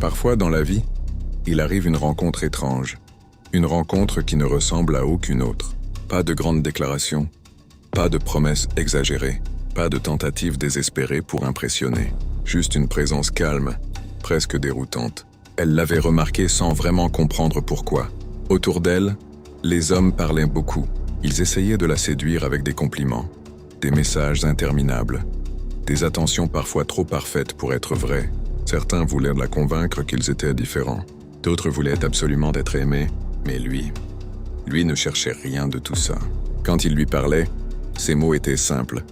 Parfois, dans la vie, il arrive une rencontre étrange. Une rencontre qui ne ressemble à aucune autre. Pas de grandes déclarations, pas de promesses exagérées, pas de tentatives désespérées pour impressionner. Juste une présence calme, presque déroutante. Elle l'avait remarqué sans vraiment comprendre pourquoi. Autour d'elle, les hommes parlaient beaucoup. Ils essayaient de la séduire avec des compliments, des messages interminables, des attentions parfois trop parfaites pour être vraies. Certains voulaient la convaincre qu'ils étaient différents. D'autres voulaient absolument être aimés, mais lui ne cherchait rien de tout ça. Quand il lui parlait, ses mots étaient simples.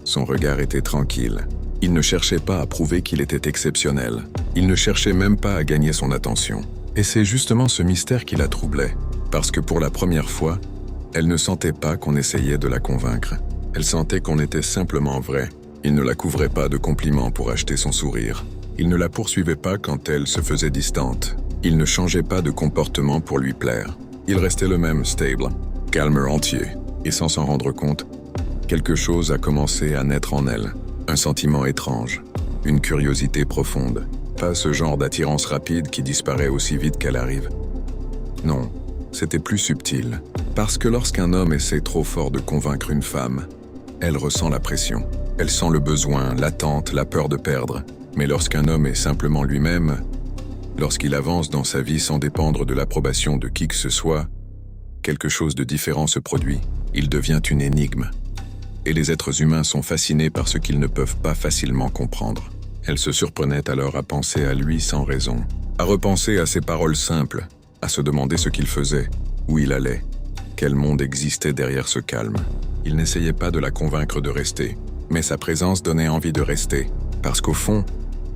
Son regard était tranquille. Il ne cherchait pas à prouver qu'il était exceptionnel. Il ne cherchait même pas à gagner son attention. Et c'est justement ce mystère qui la troublait, parce que pour la première fois, elle ne sentait pas qu'on essayait de la convaincre. Elle sentait qu'on était simplement vrai. Il ne la couvrait pas de compliments pour acheter son sourire. Il ne la poursuivait pas quand elle se faisait distante. Il ne changeait pas de comportement pour lui plaire. Il restait le même, stable, calme entier. Et sans s'en rendre compte, quelque chose a commencé à naître en elle. Un sentiment étrange, une curiosité profonde. Pas ce genre d'attirance rapide qui disparaît aussi vite qu'elle arrive. Non, c'était plus subtil. Parce que lorsqu'un homme essaie trop fort de convaincre une femme, elle ressent la pression. Elle sent le besoin, l'attente, la peur de perdre. Mais lorsqu'un homme est simplement lui-même, lorsqu'il avance dans sa vie sans dépendre de l'approbation de qui que ce soit, quelque chose de différent se produit. Il devient une énigme. Et les êtres humains sont fascinés par ce qu'ils ne peuvent pas facilement comprendre. Elle se surprenait alors à penser à lui sans raison, à repenser à ses paroles simples, à se demander ce qu'il faisait, où il allait, quel monde existait derrière ce calme. Il n'essayait pas de la convaincre de rester, mais sa présence donnait envie de rester, parce qu'au fond,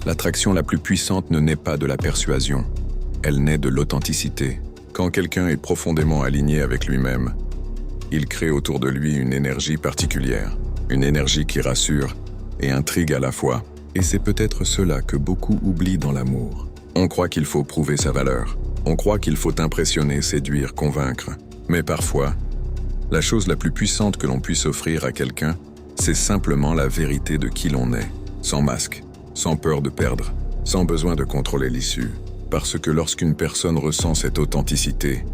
l'attraction la plus puissante ne naît pas de la persuasion, elle naît de l'authenticité. Quand quelqu'un est profondément aligné avec lui-même, il crée autour de lui une énergie particulière, une énergie qui rassure et intrigue à la fois. Et c'est peut-être cela que beaucoup oublient dans l'amour. On croit qu'il faut prouver sa valeur, on croit qu'il faut impressionner, séduire, convaincre. Mais parfois, la chose la plus puissante que l'on puisse offrir à quelqu'un, c'est simplement la vérité de qui l'on est, sans masque, sans peur de perdre, sans besoin de contrôler l'issue. Parce que lorsqu'une personne ressent cette authenticité,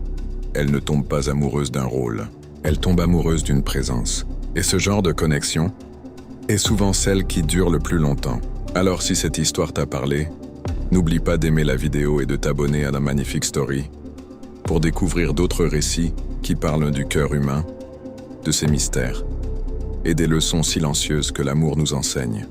elle ne tombe pas amoureuse d'un rôle, elle tombe amoureuse d'une présence. Et ce genre de connexion est souvent celle qui dure le plus longtemps. Alors si cette histoire t'a parlé, n'oublie pas d'aimer la vidéo et de t'abonner à la Magnifique Story pour découvrir d'autres récits qui parlent du cœur humain, de ses mystères et des leçons silencieuses que l'amour nous enseigne.